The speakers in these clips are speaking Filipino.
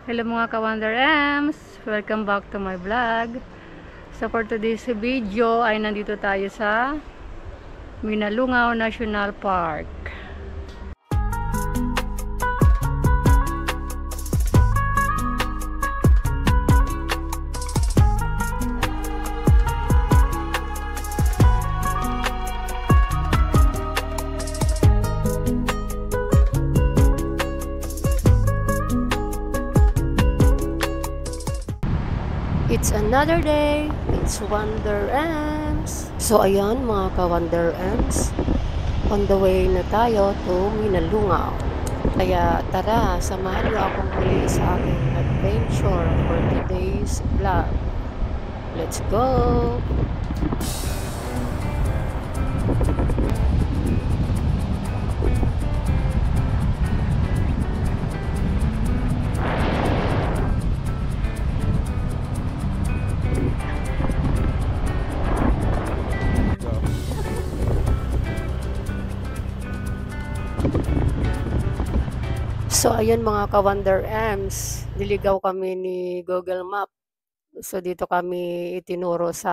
Hello mga ka-Wonder Ems! Welcome back to my vlog. So for today's video ay nandito tayo sa Minalungaw National Park. It's another day. It's Wonder Ems. So ayan mga ka-Wonder Ems, on the way na tayo to Minalungaw. Kaya tara, samahan niyo akong muli sa aking adventure for today's vlog. Let's go! So ayun mga ka-Wonder Ems, niligaw kami ni Google Map. So dito kami itinuro sa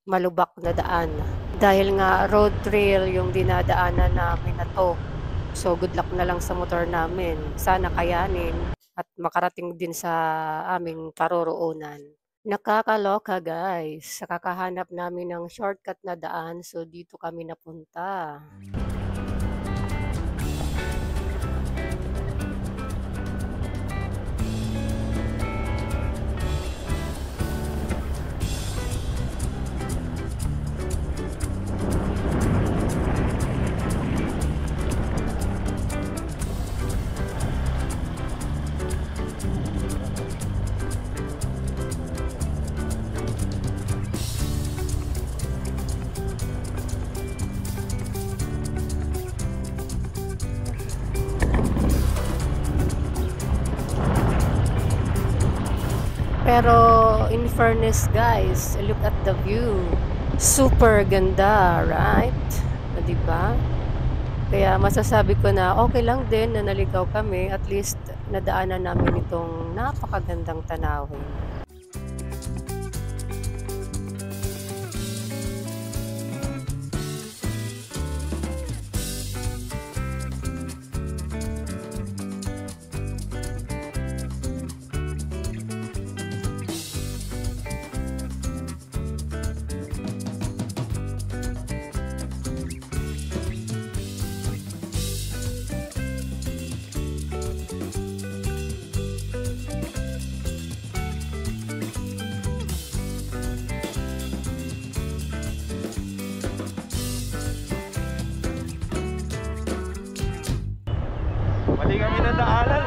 malubak na daan. Dahil nga road trail yung dinadaanan namin na to. So good luck na lang sa motor namin. Sana kayanin at makarating din sa aming paroroonan. Nakakaloka guys, kakahanap namin ng shortcut na daan, so dito kami napunta. Pero in fairness guys, look at the view. Super ganda, right? Diba? Kaya masasabi ko na okay lang din na naligaw kami, at least nadaanan namin itong napakagandang tanawin. Mali kami na daanan.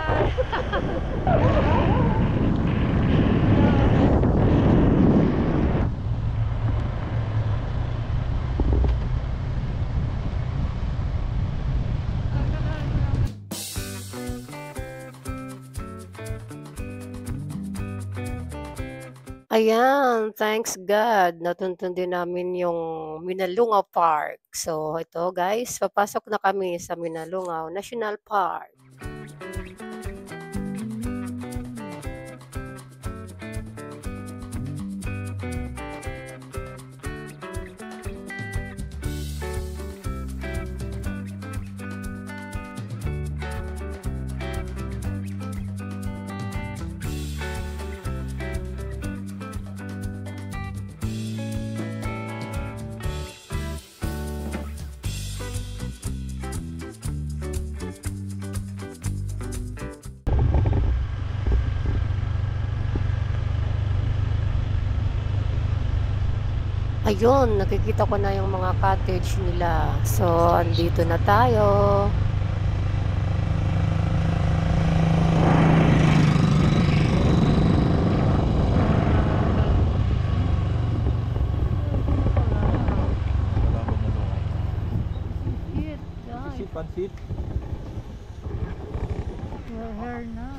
Ayan, thanks God, natuntun din namin yung Minalungaw Park. So ito guys, papasok na kami sa Minalungaw National Park. Ayun, nakikita ko na yung mga cottage nila. So, andito na tayo. Pansit. Hair na.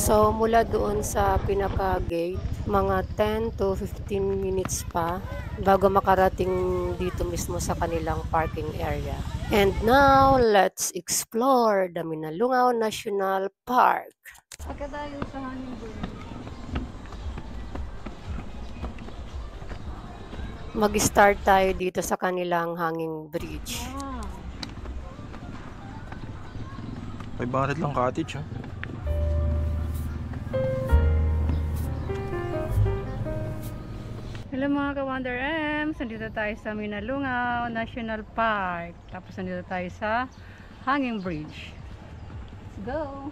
So, mula doon sa pinaka-gate, mga 10 to 15 minutes pa bago makarating dito mismo sa kanilang parking area. And now, let's explore the Minalungaw National Park. Pagkadayo sa Honeyburn. Mag-start tayo dito sa kanilang hanging bridge. Wow. 500 lang cottage, ha? Hello mga ka-Wonder M's, nandito tayo sa Minalungaw National Park. Tapos nandito tayo sa Hanging Bridge. Let's go!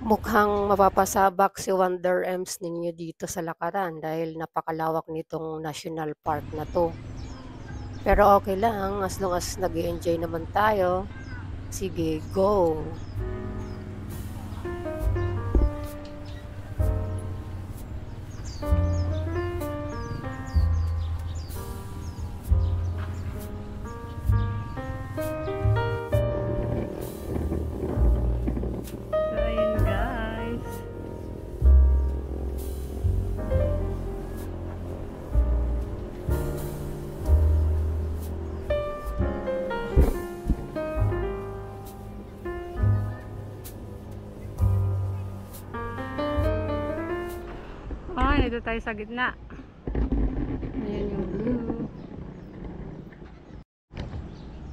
Mukhang mapapasabak si Wonder M's ninyo dito sa lakaran dahil napakalawak nitong national park na to. Pero okay lang, as long as nag-enjoy naman tayo. Sige, go! So ayun guys. Nandito tayo sa gitna. Ayan yung blue.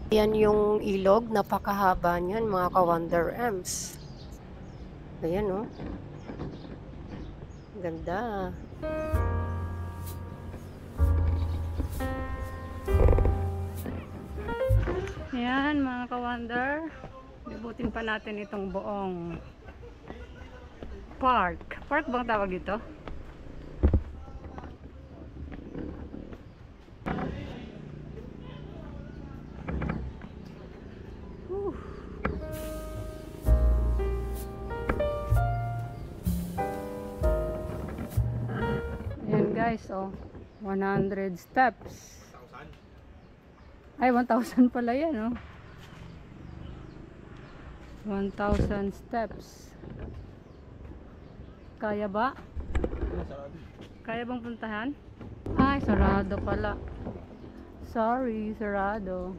Yan yung ilog, napakahaba niyan mga ka-Wonder M's. Ayan oh. Ganda. Ayan mga ka-Wonder. Libutin pa natin itong buong park. Park bang tawag dito? Ayan guys, oh, 100 steps. Ay, 1,000 pala yan, oh. 1,000 steps. Kaya ba? Kaya bang puntahan? Ay, sarado pala. Sorry, sarado.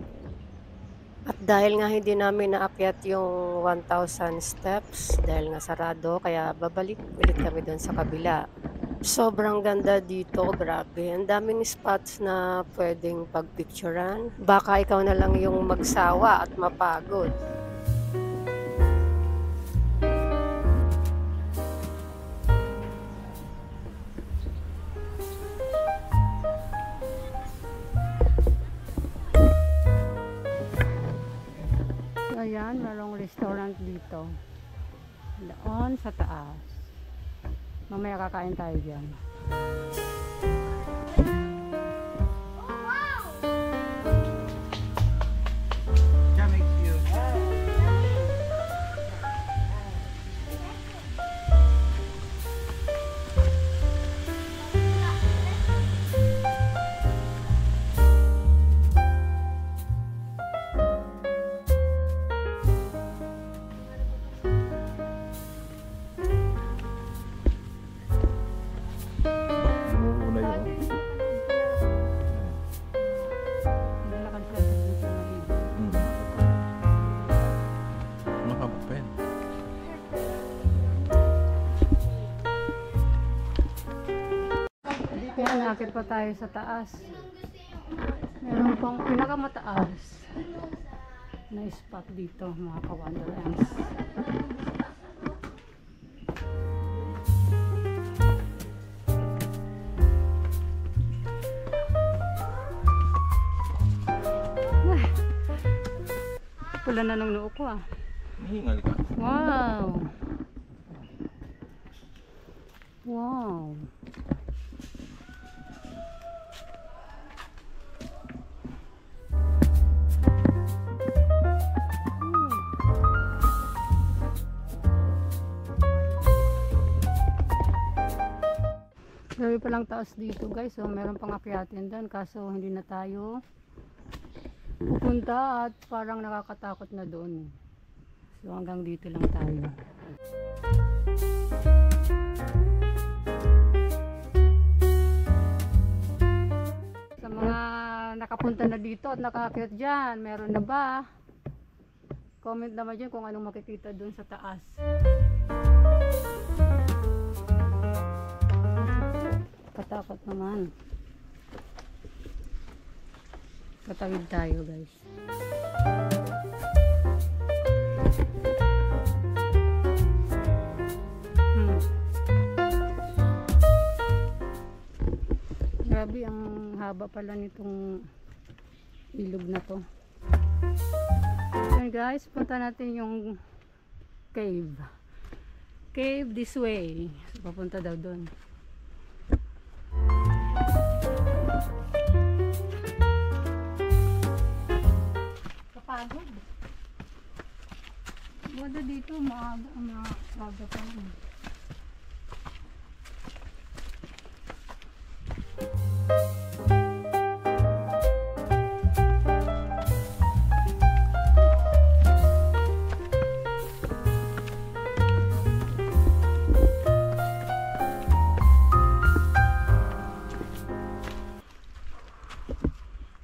At dahil nga hindi namin naakyat yung 1,000 steps, dahil nga sarado, kaya babalik ulit kami doon sa kabila. Sobrang ganda dito, grabe. Ang daming spots na pwedeng pagpicturan. Baka ikaw na lang yung magsawa at mapagod. Ayan, merong restaurant dito. Doon sa taas. Mamaya kakain tayo dyan. Una yun. Nalakad sila dito sa malibu. Mahaba pa yan. Kaya nakit pa tayo sa taas. Meron pang pinakamataas na spot dito mga ka-Wonder M's. Pula na ng noo ko ah. Mahingal ka. Wow! Wow! Grabe palang taas dito guys. So, meron pang akyatin doon. Kaso hindi na tayo pupunta at parang nakakatakot na doon. So hanggang dito lang tayo. Sa mga nakapunta na dito at nakaakyat dyan, meron na ba? Comment naman dyan kung anong makikita dun sa taas. Katakot naman. Patawid tayo, guys. Grabe, ang haba pala nitong ilog na to. Ayan guys, punta natin yung cave. Cave this way. So, papunta daw doon. Kapagod. Wala dito, maaga pa lang.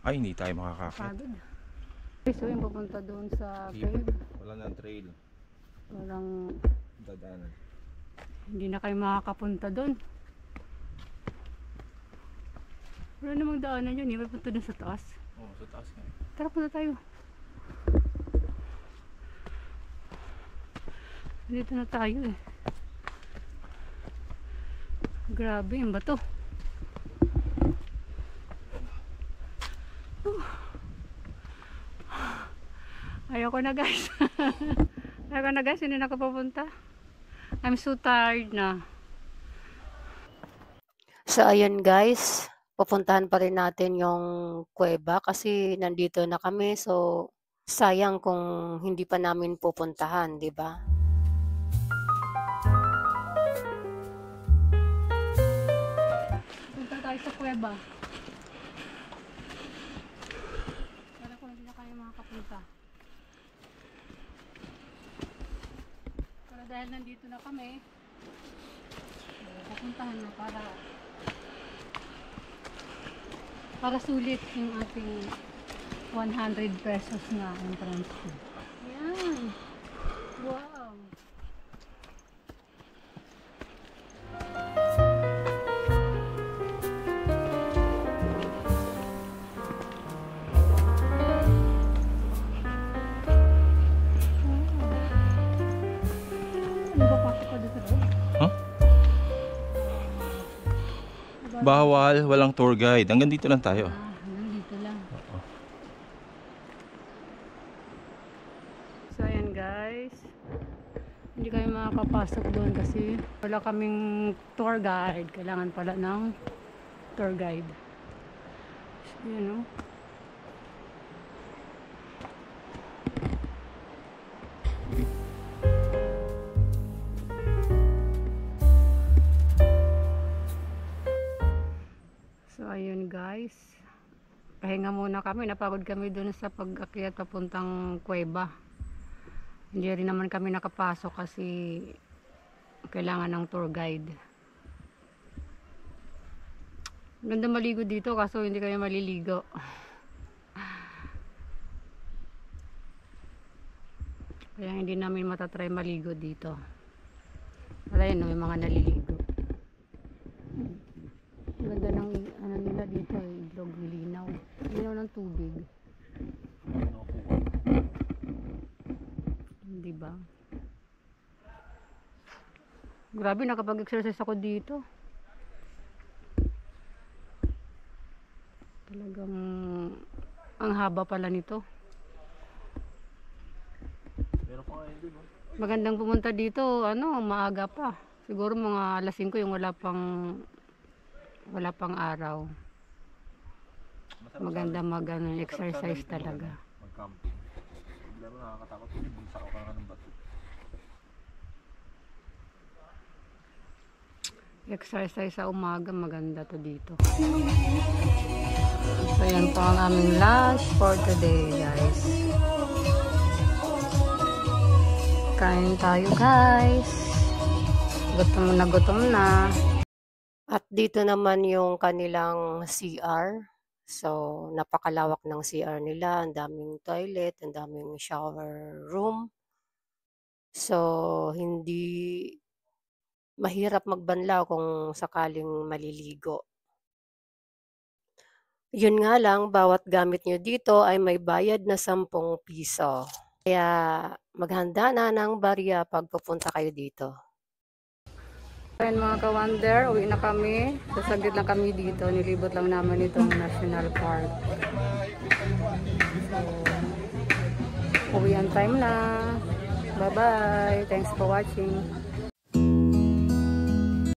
Ay, hindi tayo makakakit. Pagod. So yung pupunta doon sa Cave. cave. Wala nang trail. Walang, Dadaanan. hindi na kayo makakapunta doon. Wala namang daanan yun, may punta doon sa taas. Oo, sa taas nga. Tara, punta tayo. Dito na tayo eh. Grabe, yung bato. Ayoko na guys. Ayoko na guys, hindi na ako pupunta. I'm so tired na. So ayun guys, pupuntahan pa rin natin yung kuweba kasi nandito na kami. So sayang kung hindi pa namin pupuntahan, di ba? Punta tayo sa kuweba. Para kung hindi na kayo makakapunta. Pero dahil nandito na kami, pupuntahan na para sulit yung ating 100 pesos na entrance fee. Ayan. Wow. Ano ba pasok ko dito? Huh? Bawal, walang tour guide. Hanggang dito lang tayo. Nandito lang. Oo. So ayan guys, hindi kayo makakapasok doon kasi wala kaming tour guide. Kailangan pala ng tour guide. So yun o. So ayun guys, pahinga muna kami, napagod kami dun sa pag-akyat papuntang kuweba. Hindi rin naman kami nakapasok kasi kailangan ng tour guide. Ganda maligo dito kaso hindi kayo maliligo. Kaya hindi namin matatry maligo dito. Wala yun, may mga naliligo. Ganda ng ano nila dito, ilog, linaw. Linaw ng tubig. Di ba? Grabe, nakapag-exercise ako dito. Talagang ang haba pala nito. Magandang pumunta dito, maaga pa. Siguro mga alas 5 yung wala pang araw. Maganda exercise talaga. Mag-camping. Hindi mo nakakatakot kasi bulsa ka ng bato. Exercise sa umaga, maganda to dito. So yan po ang aming lunch for today guys. Kain tayo guys. Gutom na gutom na. At dito naman yung kanilang CR. So, napakalawak ng CR nila. Ang daming toilet, ang daming shower room. So, hindi mahirap magbanlaw kung sakaling maliligo. Yun nga lang, bawat gamit nyo dito ay may bayad na 10 piso. Kaya maghanda na ng barya pag pupunta kayo dito. Ayan mga ka-wonder, uwi na kami. Sasaglit lang kami dito. Nilibot lang naman itong National Park. So, uwian time na. Bye-bye. Thanks for watching.